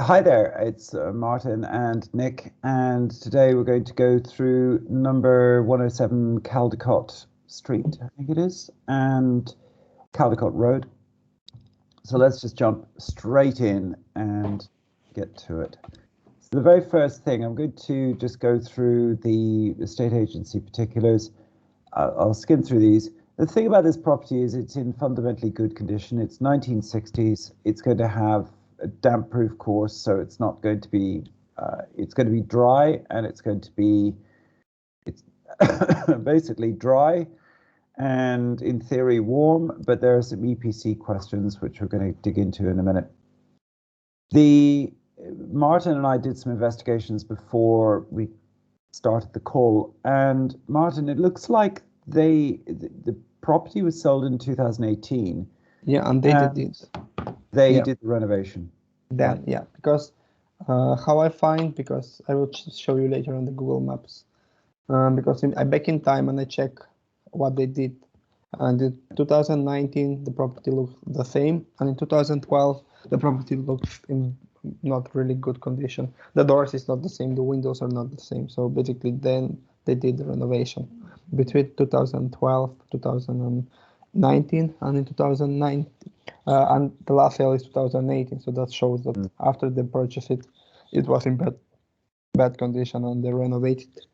Hi there, it's Martin and Nick, and today we're going to go through number 107 Caldecott Street, I think it is, and Caldecott Road. So let's just jump straight in and get to it. So the very first thing, I'm going to just go through the estate agency particulars. I'll skim through these. The thing about this property is it's in fundamentally good condition. It's 1960s. It's going to have a damp-proof course, so it's not going to be. It's going to be dry, and it's going to be. It's basically dry, and in theory warm. But there are some EPC questions which we're going to dig into in a minute. Martin and I did some investigations before we started the call, and Martin, it looks like the property was sold in 2018. Yeah, and they did this. They did the renovation. Then, yeah, because how I find, because I will show you later on the Google Maps, because I back in time and I check what they did. And in 2019, the property looked the same, and in 2012, the property looked in not really good condition. The doors is not the same, the windows are not the same. So basically, then they did the renovation between 2012, 2019, and in 2009. And the last sale is 2018, so that shows that after they purchased it, it was in bad condition and they renovated.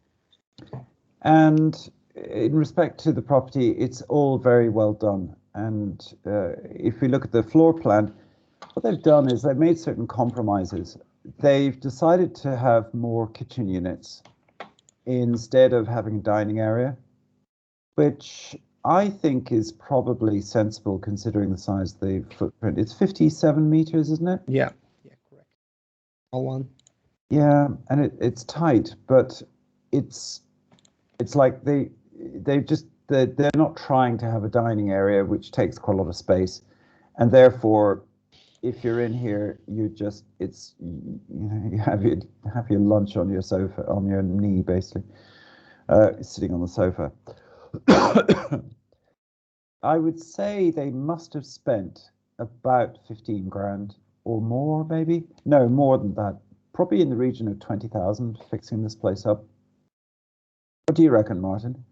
And in respect to the property, it's all very well done. And if we look at the floor plan, what they've done is they've made certain compromises. They've decided to have more kitchen units instead of having a dining area, which I think is probably sensible considering the size of the footprint. It's 57 meters, isn't it? Yeah, correct. All one. Yeah, and it's tight, but it's like they're not trying to have a dining area which takes quite a lot of space, and therefore, if you're in here, you have your lunch on your sofa, on your knee, basically, sitting on the sofa. I would say they must have spent about 15 grand or more, maybe. No, more than that. Probably in the region of 20,000 fixing this place up. What do you reckon, Martin?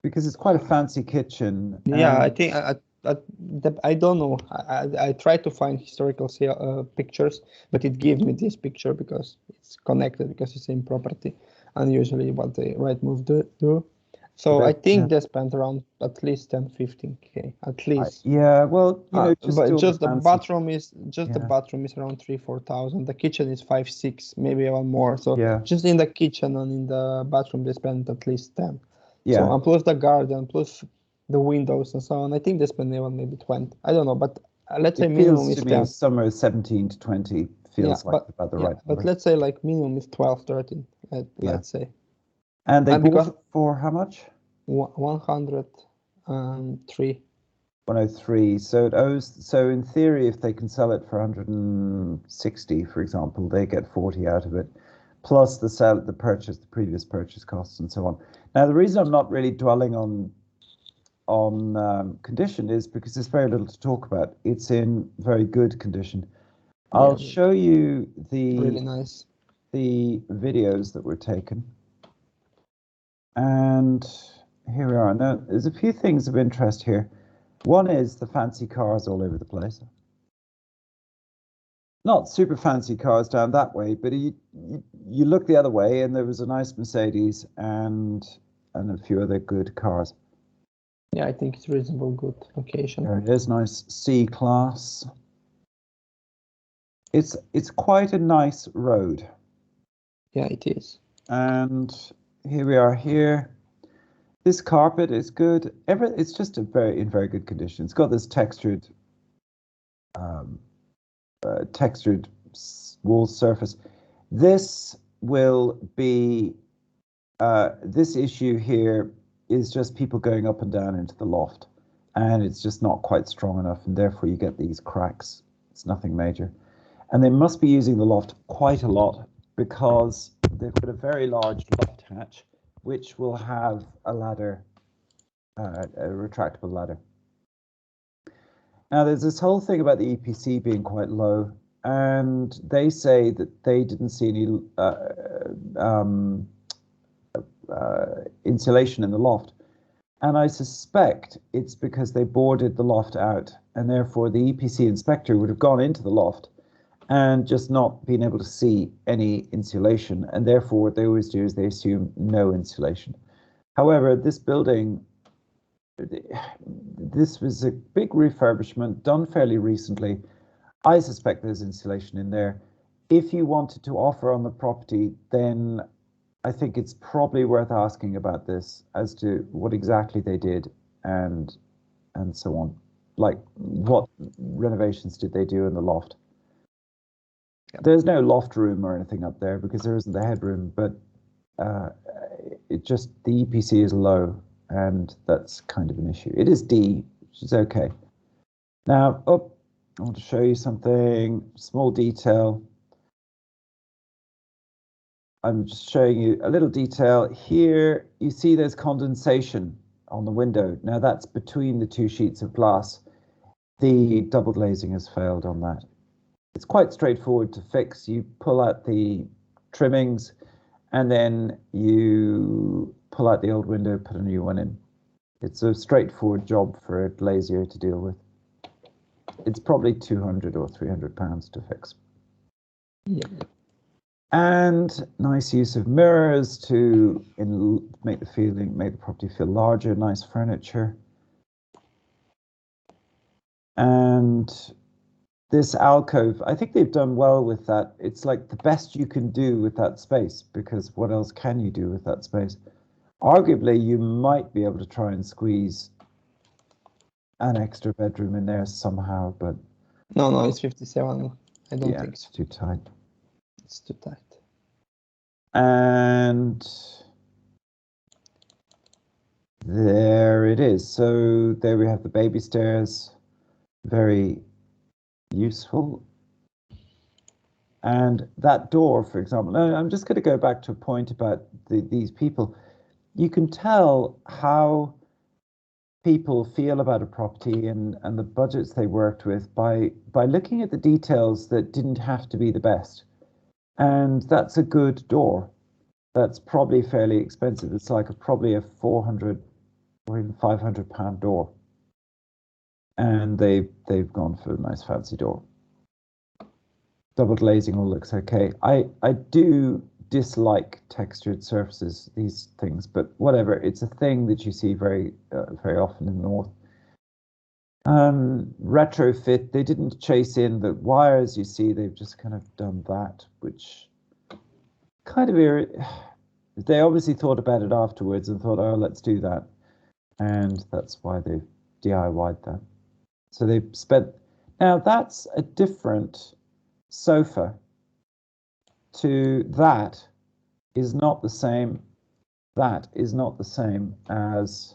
Because it's quite a fancy kitchen. Yeah, I think I don't know. I tried to find historical pictures, but it gives me this picture because it's connected, because it's the same property, and usually what the right move do. So I think they spent around at least 10-15K, at least. Yeah, well, just the bathroom is the bathroom is around 3,000-4,000. The kitchen is 5-6, maybe even more. So just in the kitchen and in the bathroom they spent at least 10. Yeah. So and plus the garden, plus the windows and so on. I think they spent even maybe 20. I don't know, but let's say minimum is 10. Somewhere 17 to 20 feels like about the right number. But let's say like minimum is 12, 13. Let's say. And they bought it for how much? 103. 103. So it owes. So in theory, if they can sell it for 160, for example, they get 40 out of it, plus the previous purchase costs, and so on. Now, the reason I'm not really dwelling on condition is because there's very little to talk about. It's in very good condition. I'll show you really nice the videos that were taken, and here we are. Now, there's a few things of interest here. One is the fancy cars all over the place. Not super fancy cars down that way, but you look the other way, and there was a nice Mercedes and a few other good cars. Yeah, I think it's reasonable, good location. There it is, nice C-Class. It's quite a nice road. Yeah, it is. And here we are here. This carpet is good. It's just in very good condition. It's got this textured wall surface. This will be this issue here is just people going up and down into the loft, and it's just not quite strong enough, and therefore you get these cracks. It's nothing major, and they must be using the loft quite a lot because they've got a very large loft hatch, which will have a ladder, a retractable ladder. Now, there's this whole thing about the EPC being quite low, and they say that they didn't see any insulation in the loft. And I suspect it's because they boarded the loft out, and therefore the EPC inspector would have gone into the loft and just not been able to see any insulation. And therefore what they always do is they assume no insulation. However, this building, this was a big refurbishment done fairly recently. I suspect there's insulation in there. If you wanted to offer on the property, then I think it's probably worth asking about this as to what exactly they did and so on. Like, what renovations did they do in the loft? There's no loft room or anything up there because there isn't the headroom, but it just, the EPC is low, and that's kind of an issue. It is D, which is okay. Now, I want to show you something, small detail. I'm just showing you a little detail here. You see there's condensation on the window. Now that's between the two sheets of glass. The double glazing has failed on that. It's quite straightforward to fix. You pull out the trimmings and then you pull out the old window, put a new one in. It's a straightforward job for a glazier to deal with. It's probably 200 or 300 pounds to fix. Yeah. And nice use of mirrors to make the property feel larger, nice furniture. And this alcove, I think they've done well with that. It's like the best you can do with that space, because what else can you do with that space? Arguably, you might be able to try and squeeze an extra bedroom in there somehow, but... No, it's 57. I don't think so. It's too tight. It's too tight. And there it is. So there we have the baby stairs. Very useful. And that door, for example, I'm just going to go back to a point about these people. You can tell how people feel about a property and the budgets they worked with by looking at the details that didn't have to be the best. And that's a good door. That's probably fairly expensive. It's like probably a 400 or even 500 pound door. And they've gone for a nice fancy door. Double glazing all looks okay. I do dislike textured surfaces, these things, but whatever. It's a thing that you see very often in the north. Retrofit, they didn't chase in the wires, you see, they've just kind of done that, which kind of, they obviously thought about it afterwards and thought, oh, let's do that. And that's why they've DIY'd that. So they've spent, now that's a different sofa to that is not the same. That is not the same as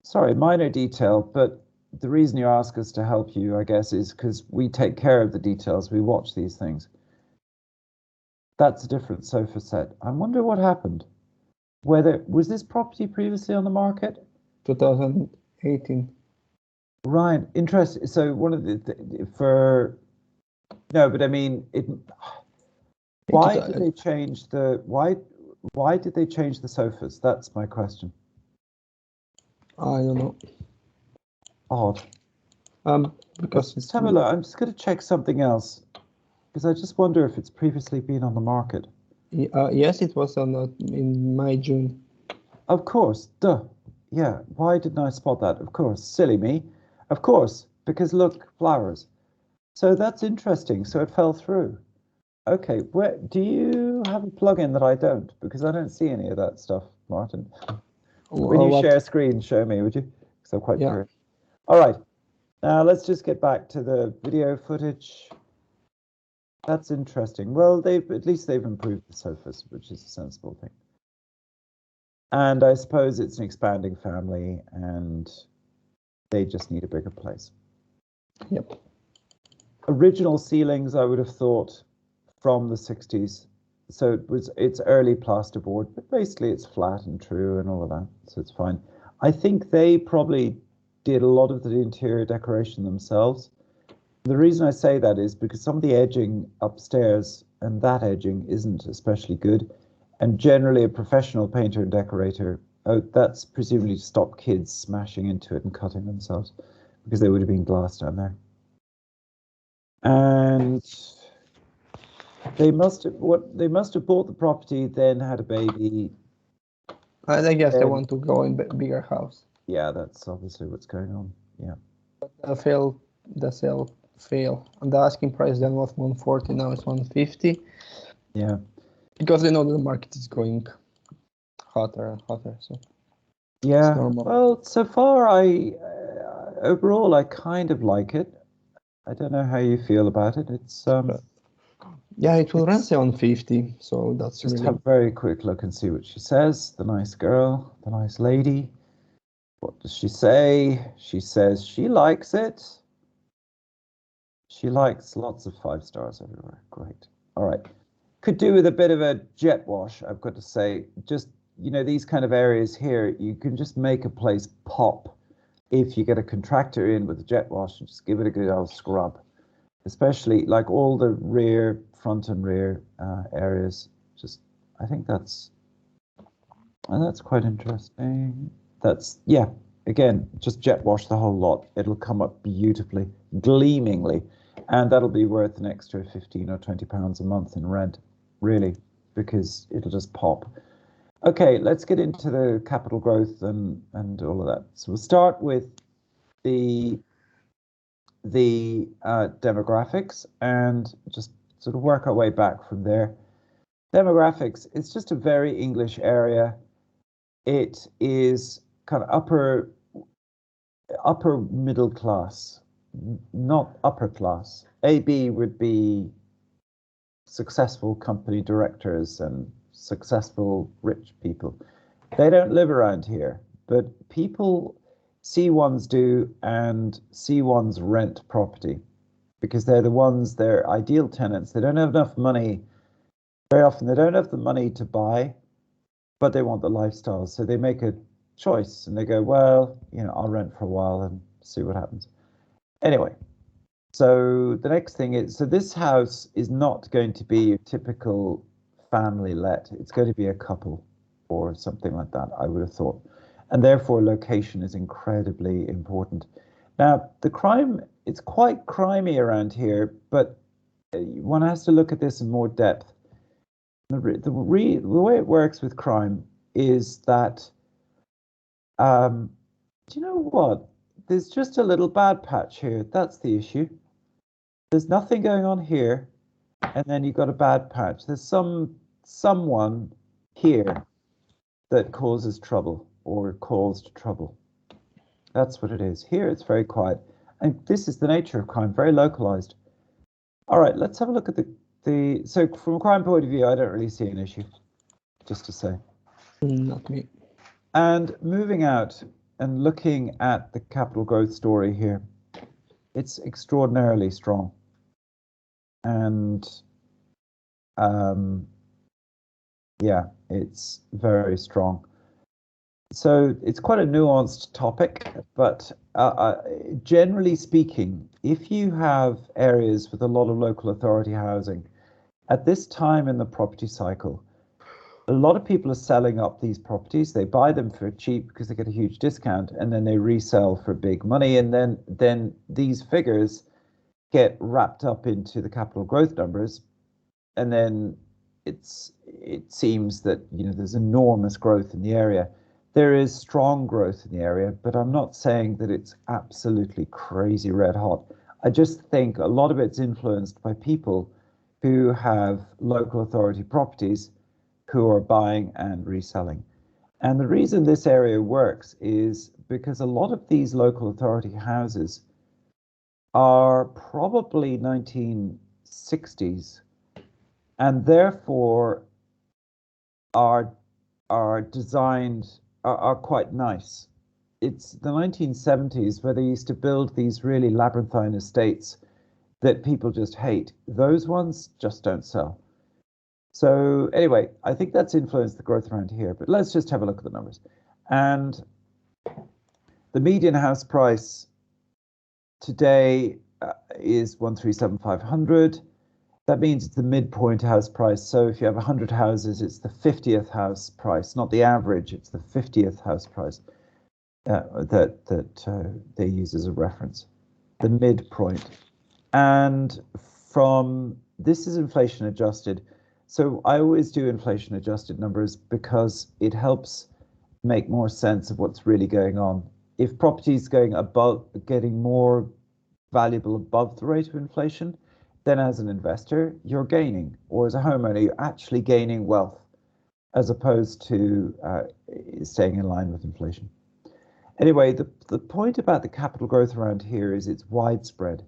sorry, minor detail, but the reason you ask us to help you, I guess, is because we take care of the details. We watch these things. That's a different sofa set. I wonder what happened. Was this property previously on the market? 2018. Right, interesting. So one of no, but I mean, why did they change why did they change the sofas? That's my question. I don't know. Odd. Because let's have a look. I'm just going to check something else because I just wonder if it's previously been on the market. Yes, it was in May, June. Of course, duh. Yeah, why didn't I spot that? Of course, silly me. Of course, because look, flowers. So that's interesting. So it fell through. Okay, do you have a plugin that I don't? Because I don't see any of that stuff, Martin. When you share screen, show me, would you? Because I'm quite curious. All right, now let's just get back to the video footage. That's interesting. Well, at least they've improved the sofas, which is a sensible thing. And I suppose it's an expanding family and they just need a bigger place. Yep. Original ceilings, I would have thought, from the 60s. So it's early plasterboard, but basically it's flat and true and all of that, so it's fine. I think they probably did a lot of the interior decoration themselves. The reason I say that is because some of the edging upstairs and that edging isn't especially good. And generally a professional painter and decorator, that's presumably to stop kids smashing into it and cutting themselves, because there would have been glass down there. And they must have bought the property, then had a baby. I guess they want to go in bigger house. Yeah, that's obviously what's going on. Yeah. The sale failed. And the asking price then was 140, now it's 150. Yeah. Because they know the market is going hotter and hotter. So yeah. It's normal. Well, so far overall I kind of like it. I don't know how you feel about it. It's yeah, it will run 750, so that's just really... have a very quick look and see what she says. The nice girl, the nice lady. What does she say? She says she likes it. She likes lots of 5 stars everywhere. Great. All right. Could do with a bit of a jet wash, I've got to say. Just, these kind of areas here, you can just make a place pop if you get a contractor in with a jet wash and just give it a good old scrub. Especially like all the front and rear areas. Just, I think that's quite interesting. Yeah, again, just jet wash the whole lot. It'll come up beautifully, gleamingly, and that'll be worth an extra 15 or 20 pounds a month in rent, really, because it'll just pop. Okay, let's get into the capital growth and all of that. So we'll start with the demographics and just sort of work our way back from there. Demographics, it's just a very English area. It is kind of upper middle class, not upper class. AB would be successful company directors and successful rich people. They don't live around here, but people, C1s do, and C1s rent property because they're ideal tenants. They don't have enough money. Very often they don't have the money to buy, but they want the lifestyle. So they make a choice and they go, well, I'll rent for a while and see what happens. Anyway, so the next thing is, so this house is not going to be a typical family let. It's going to be a couple or something like that, I would have thought. And therefore location is incredibly important. Now, the crime, it's quite crimey around here, but one has to look at this in more depth. The way it works with crime is that, do you know what? There's just a little bad patch here. That's the issue. There's nothing going on here, and then you've got a bad patch. There's someone here that causes trouble or caused trouble. That's what it is. Here it's very quiet. And this is the nature of crime, very localized. All right, let's have a look at so from a crime point of view, I don't really see an issue, just to say. Not me. And moving out and looking at the capital growth story here, it's extraordinarily strong. And yeah, it's very strong. So it's quite a nuanced topic, but generally speaking, if you have areas with a lot of local authority housing, at this time in the property cycle, a lot of people are selling up these properties. They buy them for cheap because they get a huge discount, and then they resell for big money. And then these figures get wrapped up into the capital growth numbers. And then it seems that, there's enormous growth in the area. There is strong growth in the area, but I'm not saying that it's absolutely crazy red hot. I just think a lot of it's influenced by people who have local authority properties who are buying and reselling. And the reason this area works is because a lot of these local authority houses are probably 1960s and therefore are designed, are quite nice. It's the 1970s where they used to build these really labyrinthine estates that people just hate. Those ones just don't sell. So anyway, I think that's influenced the growth around here, but let's just have a look at the numbers. And The median house price today is 137,500. That means it's the midpoint house price. So if you have 100 houses, it's the 50th house price, not the average. It's the 50th house price that they use as a reference, the midpoint. And this is inflation adjusted. So I always do inflation adjusted numbers because it helps make more sense of what's really going on. If property is getting more valuable above the rate of inflation, then as an investor, you're gaining, or as a homeowner, you're actually gaining wealth as opposed to staying in line with inflation. Anyway, the point about the capital growth around here is it's widespread.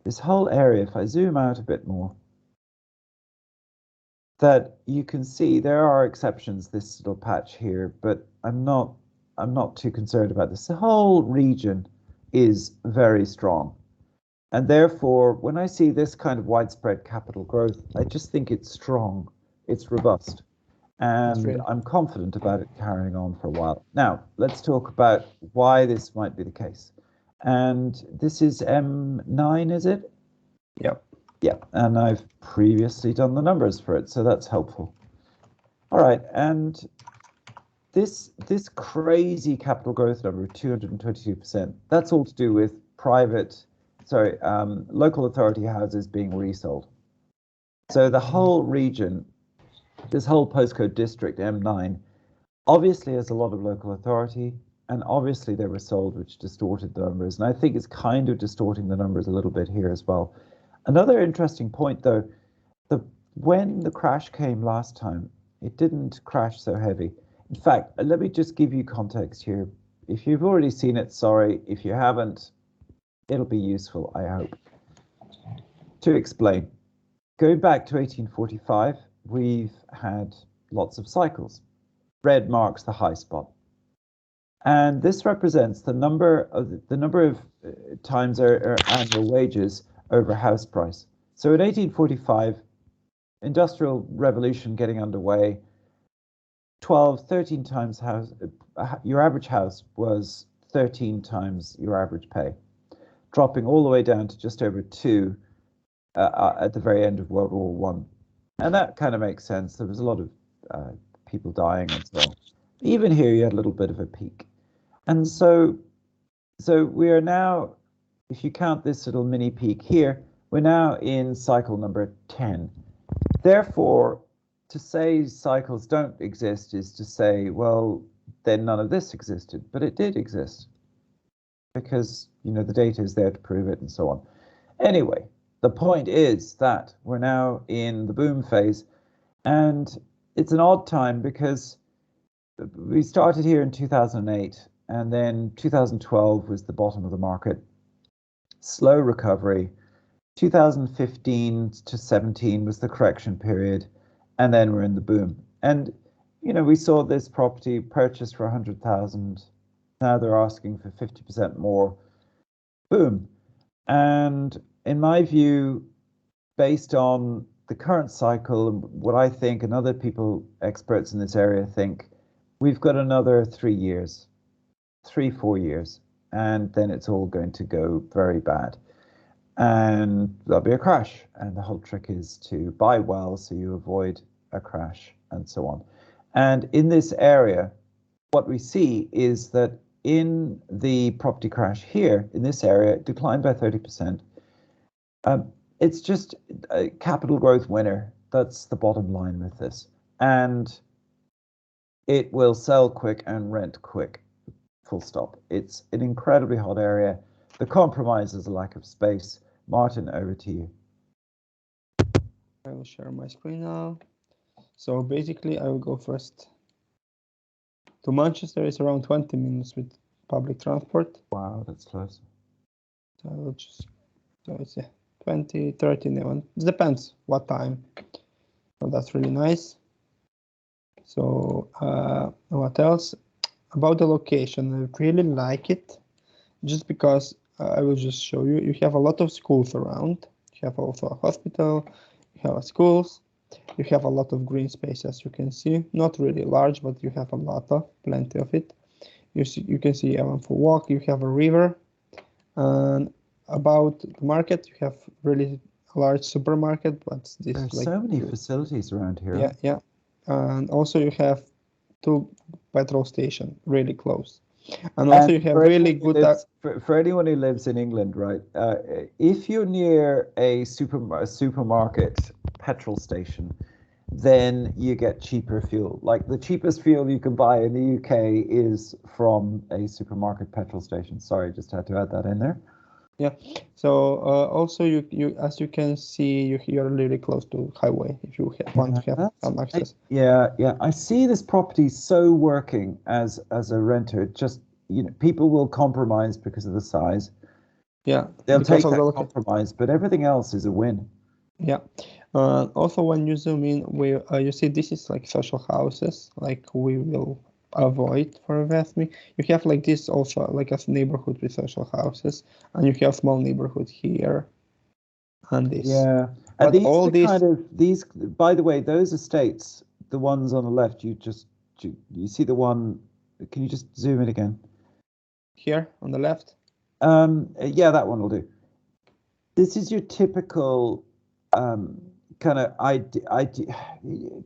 This whole area, if I zoom out a bit more, that you can see there are exceptions, this little patch here, but I'm not too concerned about this. The whole region is very strong. And therefore, when I see this kind of widespread capital growth, I just think it's strong, it's robust, and I'm confident about it carrying on for a while. Now, let's talk about why this might be the case. And this is M9, is it? Yep. Yeah, and I've previously done the numbers for it, so that's helpful. All right, and this crazy capital growth number, 222%, that's all to do with local authority houses being resold. So the whole region, this whole postcode district, M9, obviously has a lot of local authority, and obviously they were sold, which distorted the numbers. And I think it's kind of distorting the numbers a little bit here as well. Another interesting point, though, when the crash came last time, it didn't crash so heavy. In fact, let me just give you context here. If you've already seen it, sorry. If you haven't, it'll be useful, I hope. To explain, going back to 1845, we've had lots of cycles. Red marks the high spot. And this represents the number of times our annual wages over house price. So in 1845, industrial revolution getting underway, 13 times your average house was 13 times your average pay, dropping all the way down to just over 2 at the very end of World War I. And that kind of makes sense. There was a lot of people dying and so on. Even here, you had a little bit of a peak. And so we are now, if you count this little mini peak here, we're now in cycle number 10. Therefore, to say cycles don't exist is to say, well, then none of this existed, but it did exist because, the data is there to prove it and so on. Anyway, the point is that we're now in the boom phase, and it's an odd time because we started here in 2008, and then 2012 was the bottom of the market. Slow recovery. 2015 to 17 was the correction period, and then we're in the boom. And, we saw this property purchased for 100,000. Now they're asking for 50% more. Boom. And in my view, based on the current cycle and what I think and other people, experts in this area think, we've got another 3 years, 3-4 years, and then it's all going to go very bad. And there'll be a crash. And the whole trick is to buy well so you avoid a crash and so on. And in this area, what we see is that in the property crash here, in this area, it declined by 30%. It's just a capital growth winner. That's the bottom line with this. And it will sell quick and rent quick, full stop. It's an incredibly hot area. The compromise is a lack of space. Martin, over to you. I will share my screen now. So basically, I will go first. To Manchester is around 20 minutes with public transport. Wow, that's close. So I will just, so it's 20, 30, it depends what time. So that's really nice. So what else? About the location, I really like it, just because I will just show you. You have a lot of schools around. You have also a hospital. You have schools. You have a lot of green space, as you can see. Not really large, but you have plenty of it. You can see one for walk. You have a river, and about the market, you have really large supermarket, but this There's like so many facilities around here. yeah, and also you have 2 petrol station really close, and also you have really good. For anyone who lives in England, right? If you're near a supermarket petrol station, then you get cheaper fuel. Like the cheapest fuel you can buy in the UK is from a supermarket petrol station. Sorry, just had to add that in there. Yeah. So also you as you can see, you're really close to highway if you want to have some access. Yeah. I see this property so working as a renter. Just people will compromise because of the size. Yeah, they'll take that compromise, but everything else is a win. Yeah. Also, when you zoom in, you see this is like social houses, like we will avoid for investment. You have like this also like a neighborhood with social houses, and you have small neighborhood here, and this. Yeah, and these all these. By the way, those estates, the ones on the left, you see the one. Can you just zoom in again? Here on the left. Yeah, that one will do. This is your typical kind of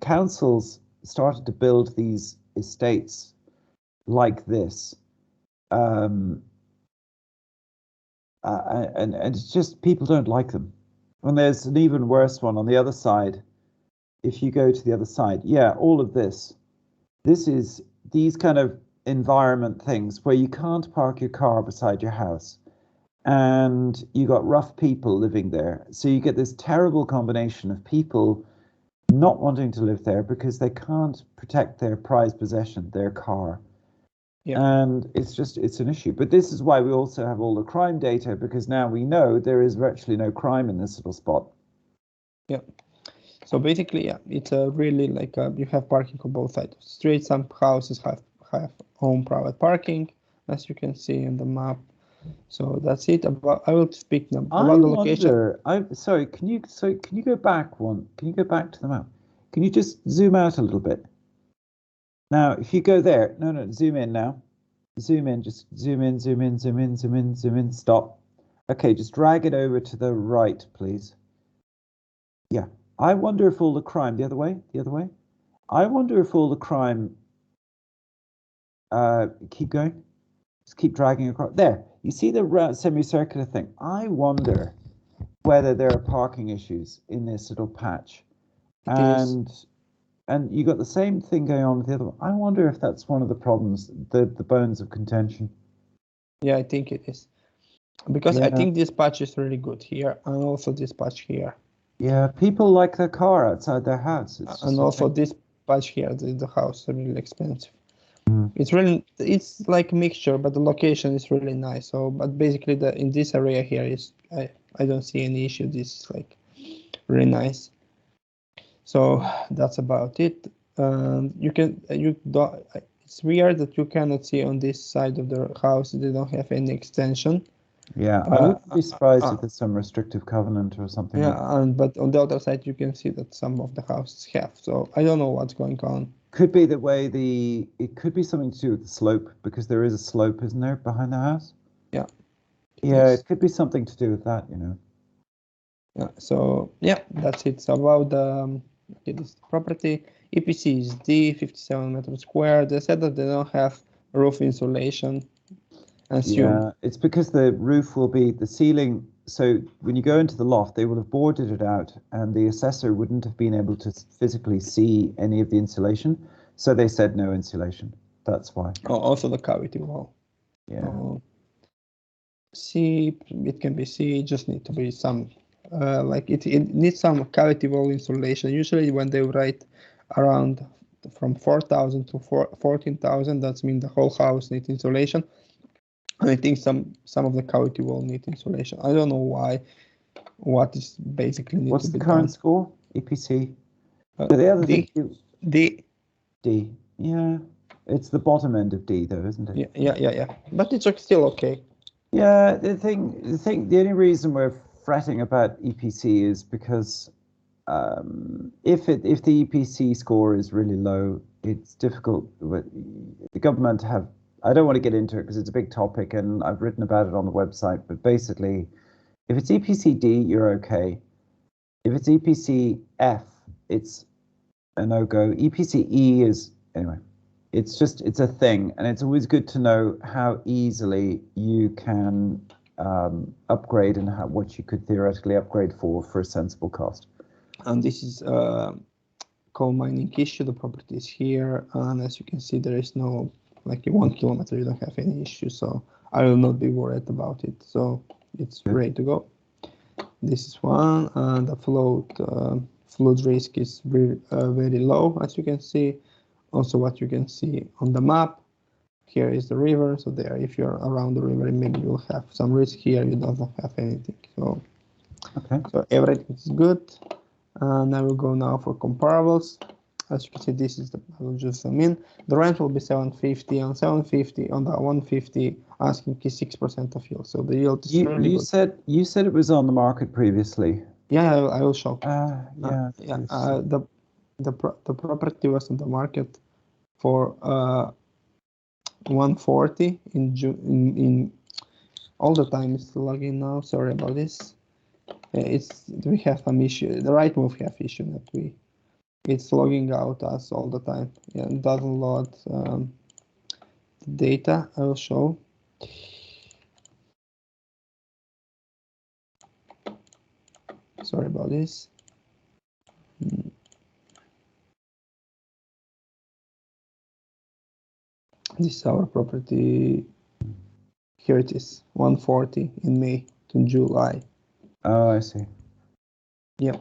councils started to build these estates like this, and it's just people don't like them. And there's an even worse one on the other side. If you go to the other side, yeah, all of this is these kind of environment things where you can't park your car beside your house, and you got rough people living there. So you get this terrible combination of people not wanting to live there because they can't protect their prized possession, their car. Yeah. And it's an issue. But this is why we also have all the crime data, because now we know there is virtually no crime in this little spot. Yeah. So basically, yeah, it's a really like you have parking on both sides of the street. Some houses have own private parking, as you can see in the map. So that's it. I will speak now about the location. Sorry, can you go back one? Can you go back to the map? Can you just zoom out a little bit? Now, if you go there, no, zoom in now. Zoom in, just zoom in, zoom in, zoom in, zoom in, zoom in, stop. Okay, just drag it over to the right, please. Yeah, I wonder if all the crime, the other way. I wonder if all the crime, keep going. Just keep dragging across. There, you see the semicircular thing. I wonder whether there are parking issues in this little patch. And you got the same thing going on with the other one. I wonder if that's one of the problems, the bones of contention. Yeah, I think it is. Because I think this patch is really good here, and also this patch here. Yeah, people like their car outside their house. And also this patch here, the house is really expensive. It's like a mixture, but the location is really nice. So, but basically, in this area here is I don't see any issue. This is like really nice. So that's about it. It's weird that you cannot see on this side of the house. They don't have any extension. Yeah, I wouldn't be surprised if there's some restrictive covenant or something. Yeah, but on the other side, you can see that some of the houses have. So I don't know what's going on. Could be the way it could be something to do with the slope, because there is a slope, isn't there, behind the house? Yeah. Yeah, it could be something to do with that, Yeah. So yeah, that's it. So about this property, EPC is D, 57 meters square. They said that they don't have roof insulation. Yeah, it's because the roof will be the ceiling. So when you go into the loft, they will have boarded it out, and the assessor wouldn't have been able to physically see any of the insulation. So they said no insulation. That's why. Oh, also the cavity wall. Yeah. C, it can be C. It just need to be some, it needs some cavity wall insulation. Usually when they write around from 4,000 to 14,000, that means the whole house needs insulation. And I think some of the cavity wall need insulation. I don't know why. What is basically need What's to be the current done. score? EPC. The other D. thing. D. Yeah, it's the bottom end of D, though, isn't it? Yeah. But it's still okay. Yeah, the only reason we're fretting about EPC is because if the EPC score is really low, it's difficult. The government have I don't want to get into it because it's a big topic and I've written about it on the website. But basically, if it's EPC-D, you're okay. If it's EPC-F, it's a no-go. EPC-E is, anyway, it's a thing. And it's always good to know how easily you can upgrade and what you could theoretically upgrade for a sensible cost. And this is coal mining issue. The property is here, and as you can see, there is no, like in 1 kilometer, you don't have any issue. So I will not be worried about it. So it's ready to go. This is one, and the flood risk is very low, as you can see. Also, what you can see on the map, here is the river. So there, if you're around the river, maybe you'll have some risk. Here, you don't have anything. So, okay. So everything is good. And I will go now for comparables. As you can see, this is I will just zoom in. The rent will be 750 on 750 on the 150, asking 6% of yield. So the yield is really good. You said it was on the market previously. Yeah, I will show. The property was on the market for 140 in June. In all the time it's logging now. Sorry about this. We have some issue. The right move have issue that it's logging out us all the time. Yeah, it doesn't load the data. I will show. Sorry about this. This is our property. Here it is, 140 in May to July. Oh, I see. Yeah.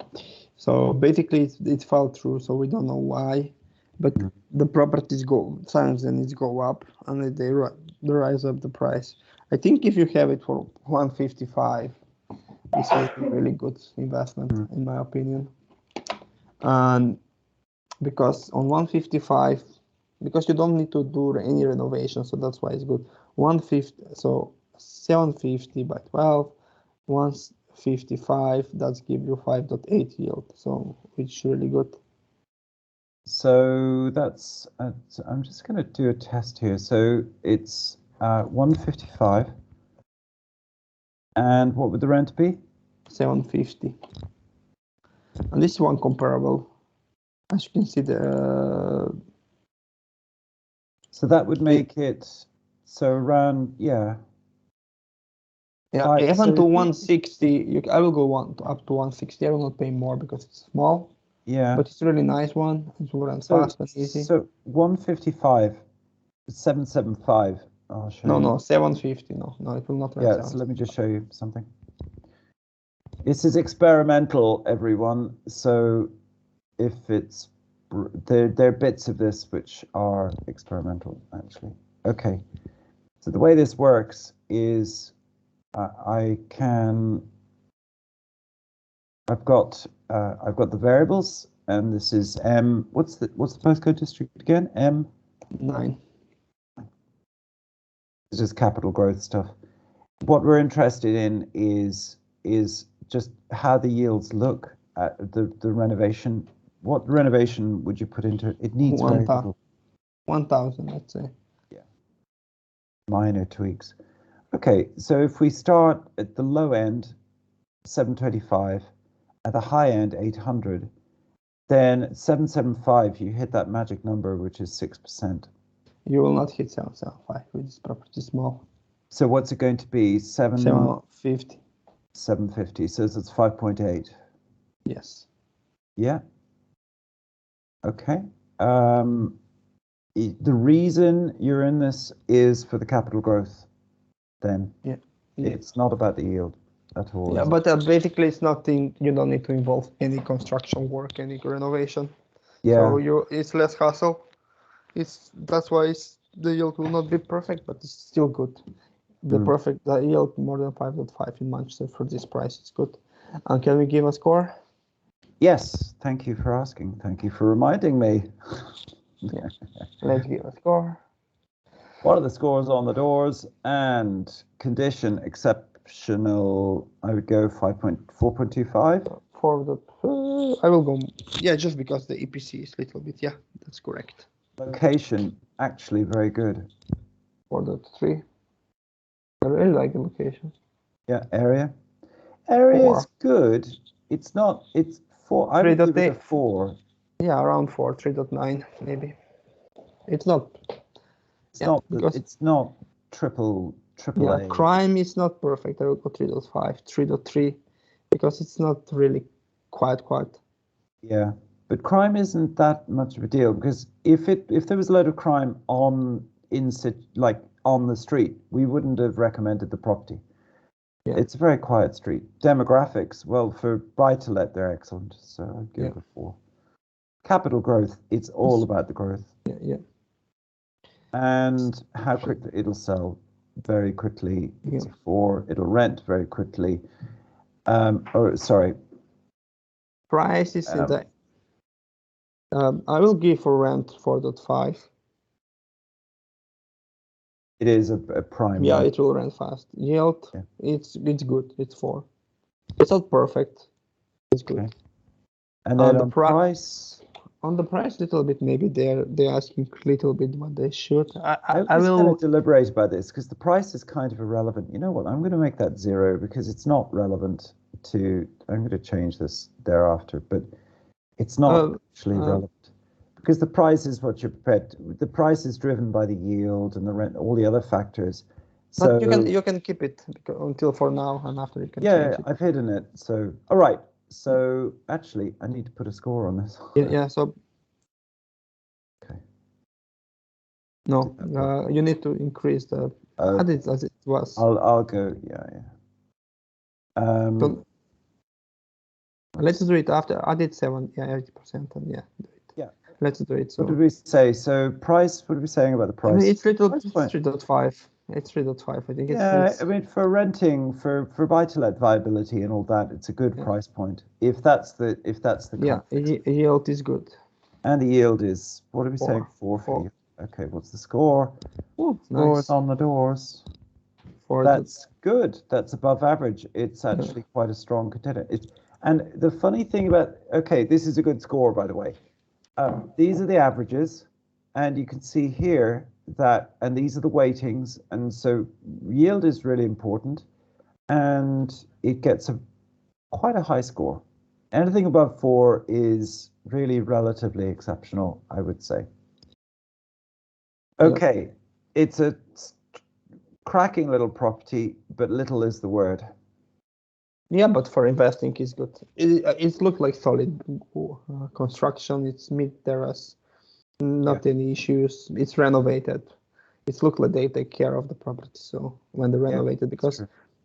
So basically, it fell through. So we don't know why, but the properties sometimes it go up, and they rise up the price. I think if you have it for 155, it's a really good investment, in my opinion. And because on 155, because you don't need to do any renovation, so that's why it's good. 150, so 750 by 12, 155, that's give you 5.8 yield, so it's really good. So that's, I'm just going to do a test here. So it's 155. And what would the rent be? 750. And this one comparable. As you can see, so that would make it so around, yeah. Yeah, even to 160, I will go up to 160. I will not pay more because it's small. Yeah. But it's a really nice one. It's run fast and easy. So 155, 775. I'll show you. No, 750. No, it will not run. Yeah, so let me just show you something. This is experimental, everyone. So if it's, there are bits of this which are experimental, actually. Okay. So the way this works is I've got the variables, and this is M. What's the postcode district again? M9. It's just capital growth stuff. What we're interested in is just how the yields look at the renovation. What renovation would you put into it? It needs very little. 1,000, let's say. Yeah. Minor tweaks. Okay, so if we start at the low end, 725, at the high end, 800, then 775, you hit that magic number, which is 6%. You will not hit 775 with this property small. So what's it going to be? 750. 750, so it's 5.8. Yes. Yeah. Okay. The reason you're in this is for the capital growth, then. Yeah. It's not about the yield at all. Yeah, but basically it's nothing, you don't need to involve any construction work, any renovation. Yeah. So it's less hassle. That's why the yield will not be perfect, but it's still good. The yield more than 5.5 in Manchester for this price is good. And can we give a score? Yes, thank you for asking. Thank you for reminding me. Yeah. Let's give a score. What are the scores on the doors? And condition exceptional, I would go 4.25. I will go, yeah, just because the EPC is a little bit, yeah, that's correct. Location, actually very good. 4.3. I really like the location. Yeah, area. Area is 4. good. It's not. It's 4. I would give it a 3.8. 4. Yeah, around 4, 3.9 maybe. It's not. It's Yeah, not. because It's not triple yeah, A. crime is not perfect. I will go 3.5, 3.3, because it's not really quite. Yeah, but crime isn't that much of a deal because if there was a load of crime on on the street, we wouldn't have recommended the property. Yeah. It's a very quiet street. Demographics, well, for buy-to-let, they're excellent. So I'd give it a 4. Capital growth, it's all about the growth. Yeah. And how quickly it'll sell very quickly. It's a 4. It'll rent very quickly. Sorry. Price is in the. I will give for rent 4.5. It is a prime. Yeah, rent. it will rent fast. Yield, Yeah. it's good. It's 4. It's not perfect. It's good. Okay. And then on price. On the price, little bit maybe they're asking a little bit what they should. I was will going to deliberate about this because the price is kind of irrelevant. You know what? I'm going to make that 0 because it's not relevant to. I'm going to change this thereafter, but it's not actually relevant because the price is what you're prepared. The price is driven by the yield and the rent, all the other factors. So but you can keep it until for now, and after you can change it. I've hidden it. So all right. So actually, I need to put a score on this. Yeah. So. Okay. No, you need to increase the add it as it was. I'll go. Yeah. So let's do it after. Add it 80%, and do it. Yeah. Let's do it. So what did we say? So price. What are we saying about the price? I mean, it's 3.5. It's 3.5. I think. I mean, for renting, for buy-to-let viability and all that, it's a good price point. If that's the yield is good. And the yield is, what are we saying? 4 for you. Okay, what's the score? Scores on the doors. That's good. That's above average. It's actually quite a strong contender. And the funny thing about, okay, this is a good score, by the way. These are the averages, and you can see here that, and these are the weightings, and so yield is really important, and it gets quite a high score. Anything above 4 is really relatively exceptional, I would say. Okay, it's a cracking little property, but little is the word. Yeah, but for investing, it's good. It looks like solid construction. It's mid-terrace, not any issues. It's renovated. It looks like they take care of the property. So when they renovated, because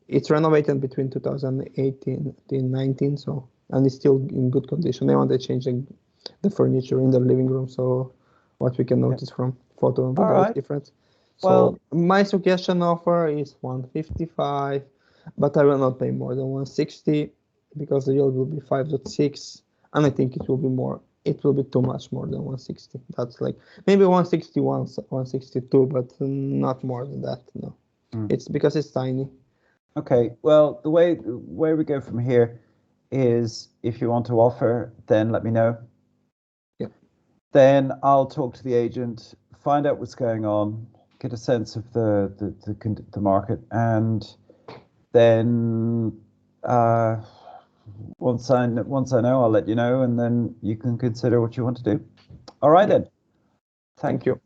it's renovated between 2018 and 19, so and it's still in good condition. They want to change the furniture in the living room. So what we can notice from photo and video is different. So my suggestion offer is 155. But I will not pay more than 160 because the yield will be 5.6, and I think it will be more. It will be too much more than 160. That's like maybe 161, 162, but not more than that. No, it's because it's tiny. Okay. Well, the way we go from here is if you want to offer, then let me know. Yeah. Then I'll talk to the agent, find out what's going on, get a sense of the market, and then once I know, I'll let you know, and then you can consider what you want to do. All right then. Thank you.